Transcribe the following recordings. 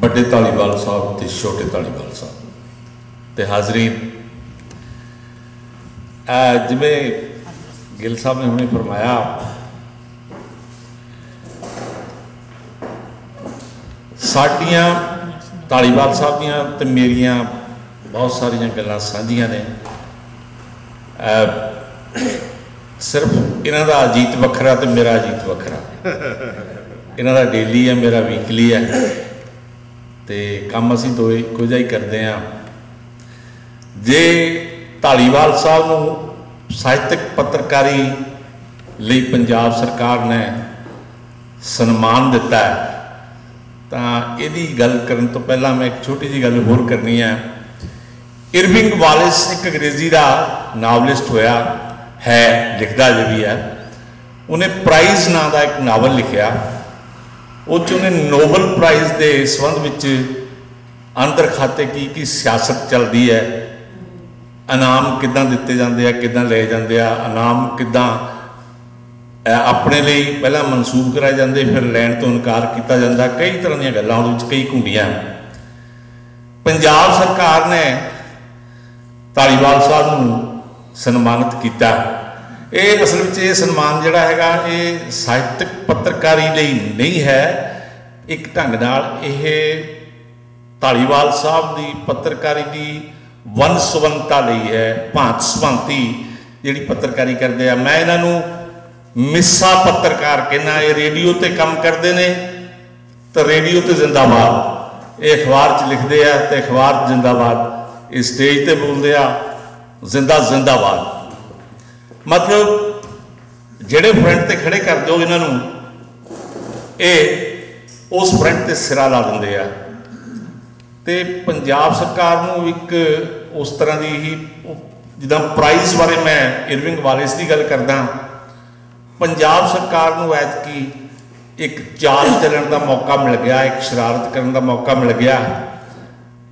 बड़े धालीवाल साहब ते छोटे धालीवाल साहब ते हाजरीन, जिवें गिल साहब ने हुणे फरमाया, साडियां धालीवाल साहब दियां ते मेरियां बहुत सारियां गल्लां साझियां ने। सिर्फ इन्हां दा अजीत वखरा ते मेरा अजीत वखरा, इन्हां दा डेली है, मेरा वीकली है, तो काम असीं दो इक्को जिहा ही करते हैं। जे धालीवाल साहब नूं साहित्यक पत्रकारी लई पंजाब सरकार ने सन्मान दिता है, तो यदी गल करन तो पहला मैं एक छोटी जी गल होर करनी है। इरविंग वालिस एक अंग्रेजी का नावलिस्ट होया है, लिखता जो भी है, उन्हें प्राइज़ नाम का एक नावल लिखा, उन्हें नोबल प्राइज़ के संबंध में अंदर खाते की सियासत चलती है, इनाम किदां दिते जाते हैं, किदां ले जाते हैं, इनाम किदां अपने लिए पहला मनसूब कराए जाते, फिर लैण तो इनकार किया जाता, कई तरह दी गल्लां उहदे विच, कई घुंडियां। पंजाब सरकार ने धालीवाल साहब नूं सन्मानित किया। ये असल में ये सन्मान जिहड़ा हैगा ये साहित्यक पत्रकारी लई नहीं है, एक ढंग नाल ये धालीवाल साहब की पत्रकारी की वन सुवनता लई है, भांत सभांति जिहड़ी पत्रकारी करते हैं। मैं इन्हां नूं मिस्सा पत्रकार कहना। ये रेडियो ते काम करते हैं तो रेडियो ते जिंदाबाद, ये अखबार च लिखते हैं तो अखबार जिंदाबाद, ये स्टेज ते बोलते हैं जिंदाबाद। मतलब जिहड़े फ्रंट ते खड़े कर दो इन्हां नूं, ये उस फ्रंट ते सिरा ला दिंदे आ। ते पंजाब सरकार नूं एक उस तरह की ही, जिद्दां प्राइज़ बारे मैं इरविंग वालिस की गल करदा, पंजाब सरकार नूं ऐतकी एक चाल चलन का मौका मिल गया, एक शरारत करने का मौका मिल गया।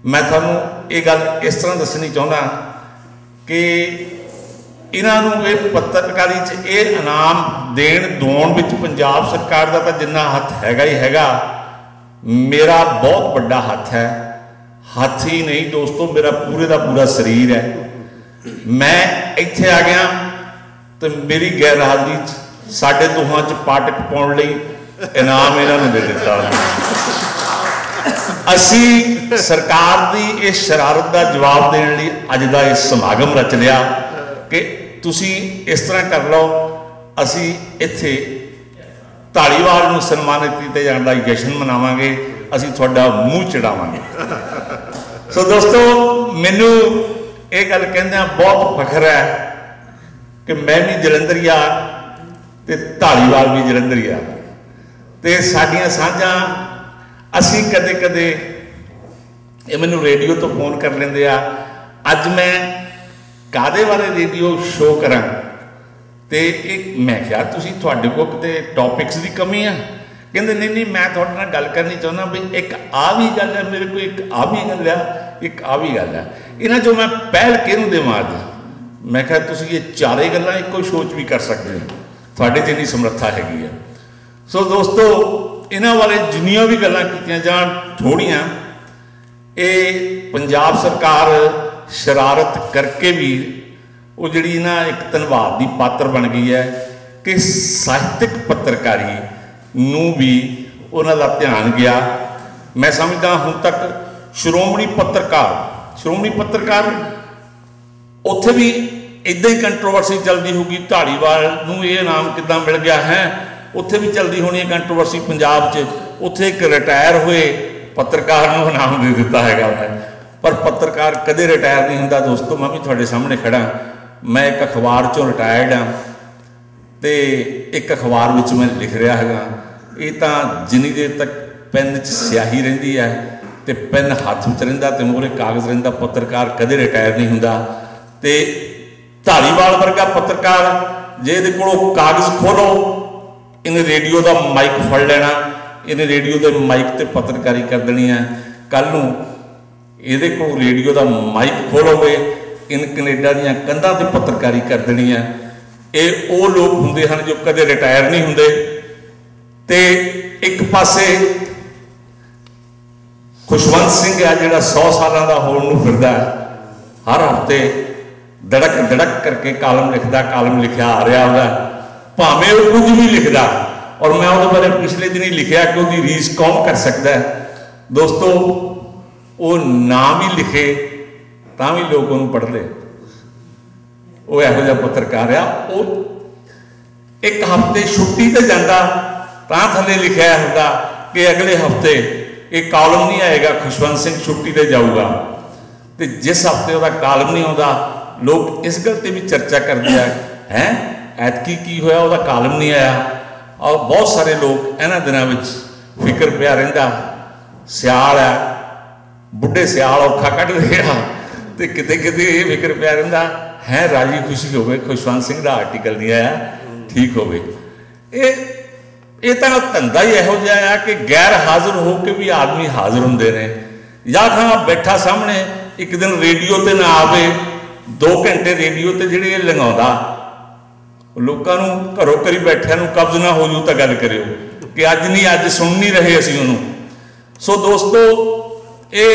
मैं तुहानूं ये गल इस तरह दसनी चाहुंदा कि इन्हों ये पत्रकारी ये इनाम देण दोण विच पंजाब सरकार का तो जिन्ना हथ हैगा ही हैगा, मेरा बहुत बड़ा हथ है। हथ ही नहीं दोस्तों, मेरा पूरे का पूरा शरीर है। मैं इत्थे आ गया तो मेरी गैर हाज़री साढ़े दोहां च पाटक पाउण लई इनाम इन्होंने दे दिता। असी सरकार की इस शरारत का जवाब देने लई अज का इस समागम रच लिया कि तुसी इस तरह कर लो, असी इत्थे धालीवाल नूं सन्मानित किए जाने का जश्न मनावांगे, असी तुहाडा मूँह चढ़ावांगे। सो दोस्तों, मैनू ये गल कहंदे बहुत फखर है कि मैं भी जलंधरिया ते धालीवाल भी जलंधरिया, ते साडियां साझां असी कदे कदे ये मैनू रेडियो तो फोन कर लेंदे आ। अज मैं कादे बारे रेडियो शो करा, तो एक मैं क्या तुसी तुहाडे कोल किते टॉपिक्स की कमी है? कहते नहीं मैं तुहाडे नाल गल करनी चाहुंदा भी एक आ भी गल है मेरे को, एक आ भी गल है, एक आ भी गल है। इन्हां चों मैं पहल किहनूं देवां अज? मैं क्या तुसी ये चारे गल्लां इक्को शो च भी कर सकते हो, तुहाडे च इन्नी समर्था हैगी है। सो दोस्तों, इन्हां बारे जिन्नियां भी गल्लां कीतियां जाण थोड़ियां, ये पंजाब सरकार शरारत करके भी वो जी ना एक धन्यवाद की पात्र बन गई है कि साहित्यक पत्रकारी नूं भी उन्हां दा ध्यान गया। मैं समझदा हुण तक श्रोमणी पत्रकार उत्थे भी इदां ही कंट्रोवर्सी चलती होगी, धालीवाल नूं ये इनाम किदां मिल गया है, उत्थे भी चलती होनी है कंट्रोवर्सी पंजाब च। उत्थे एक रिटायर हुए पत्रकार नूं इनाम दे दिता हैगा है, पर पत्रकार कदे रिटायर नहीं होंदा। दोस्तों, मैं भी तुहाडे सामने खड़ा, मैं एक अखबार चों रिटायर्ड हाँ, तो एक अखबार विच मैं लिख रहा है। ये तो जिन्नी देर तक पेन च स्याही रहिंदी है तो पेन हथ में रहिंदा ते मोहरे कागज़ रहिंदा, पत्रकार कदे रिटायर नहीं होंदा। तो धालीवाल वर्गा पत्रकार जे इहदे कोलों कागज़ खोलो इन्हें रेडियो का माइक फड़ लेना, इन्हें रेडियो के माइक ते पत्रकारी कर देनी है। कल नूं इहदे कोल रेडियो का माइक खोलोगे, इन कनेडा दीयां कंधां ते पत्रकारी कर देनी है। ये वो लोग हुंदे हन जो कदे रिटायर नहीं हुंदे। ते एक पासे खुशवंत सिंह है जिहड़ा 100 सालों का होण नूं फिरदा, हर हफ्ते धड़क धड़क करके कालम लिखदा, कालम लिखिया आ रहा होगा, भावें वो कुछ भी लिखदा। और मैं उहदे बारे पिछले दिन ही लिखिया कि उसकी रीस कौन कर सकता है। दोस्तों, वो ना भी लिखे तां भी लोग उन्होंने पढ़ते। वो इहो जिहा पत्रकार आ, वो एक हफ्ते छुट्टी ते जांदा तां थल्ले लिखिया होंदा कि अगले हफ्ते एक कॉलम नहीं आएगा, खुशवंत सिंह छुट्टी ते जाऊगा। तो जिस हफ्ते वह कॉलम नहीं आता, लोग इस गल पर भी चर्चा करते हैं ऐतकी की होया, वह कॉलम नहीं आया। और बहुत सारे लोग इन्हां दिनां विच फिक्र पिया रहिंदा, सियाल है, बुढ़े सियाल औखा कढ़दे आ, ते किते किते ये फिक्र पिया रहिंदा है राजी खुशी होवे खुशवंत सिंह का आर्टिकल नहीं आया, ठीक होवे। ये तो धंधा ही इहो जिहा है कि गैर हाजिर हो के भी आदमी हाजिर होंदे ने। या खां बैठा सामने एक दिन रेडियो ते ना आवे, 2 घंटे रेडियो ते जिहड़े लंघाउंदा, लोगों नूं घरों घरी बैठिया नूं कब्ज ना हो जू तो गल करियो कि अज नहीं, अज सुन नहीं रहे असीं उहनूं। सो दोस्तों, ये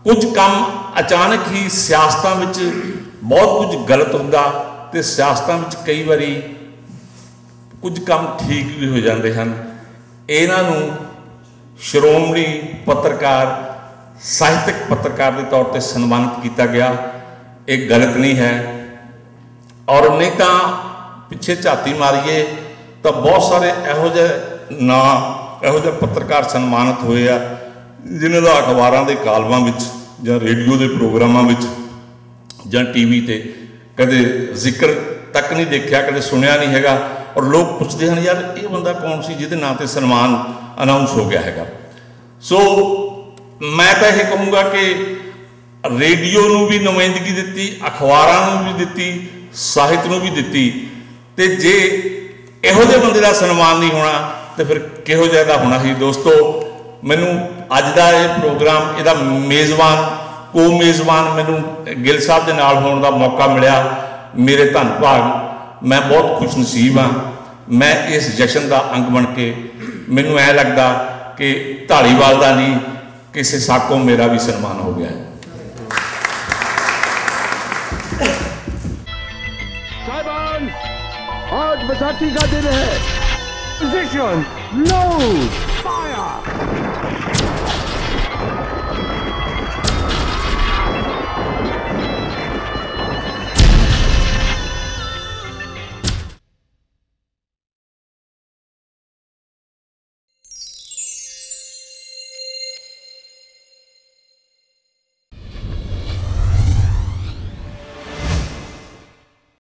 कुछ काम अचानक ही सियासतां विच बहुत कुछ गलत हुंदा ते सियासतां विच कई बारी कुछ काम ठीक भी हो जाते हैं। इन्हां नूं श्रोमणी पत्रकार, साहित्यक पत्रकार के तौर पर सन्मानित किया गया, एक गलत नहीं है। और नहीं तो पिछे झाती मारीए तो बहुत सारे इहो जिहे ना इहो जिहे पत्रकार सन्मानित होए आ जिन्हां दा अखबारां दे कालमां विच जां रेडियो के प्रोग्रामां विच जां टीवी ते कदे जिक्र तक नहीं देखा, कदे सुनिया नहीं हैगा। और लोग पुछते हैं यार ये बंदा कौन सी जिहदे नाम ते सन्मान अनाउंस हो गया हैगा। सो मैं तो यह कहूँगा कि रेडियो नूं भी नुमाइंदगी दिती, अखबारां नूं भी दिती, साहित्य नूं भी दिती। ते जे इहो जिहे बंदे दा सन्मान नहीं होना तो फिर किहो जिहा दा होना ही। दोस्तों, मैनूं अज दा ये प्रोग्राम इहदा मेज़बान को मेज़बान मैनूं गिल साहब दे नाल होण दा मौका मिलिया, मेरे धन भाग, मैं बहुत खुश नसीब हाँ। मैं इस जशन का अंग बन के मैनूं ऐ लगदा कि धालीवाल दा नहीं, किसी साकों मेरा भी सन्मान हो गया है। साहिबान, आज बैसाखी का दिन है। Position, load, fire.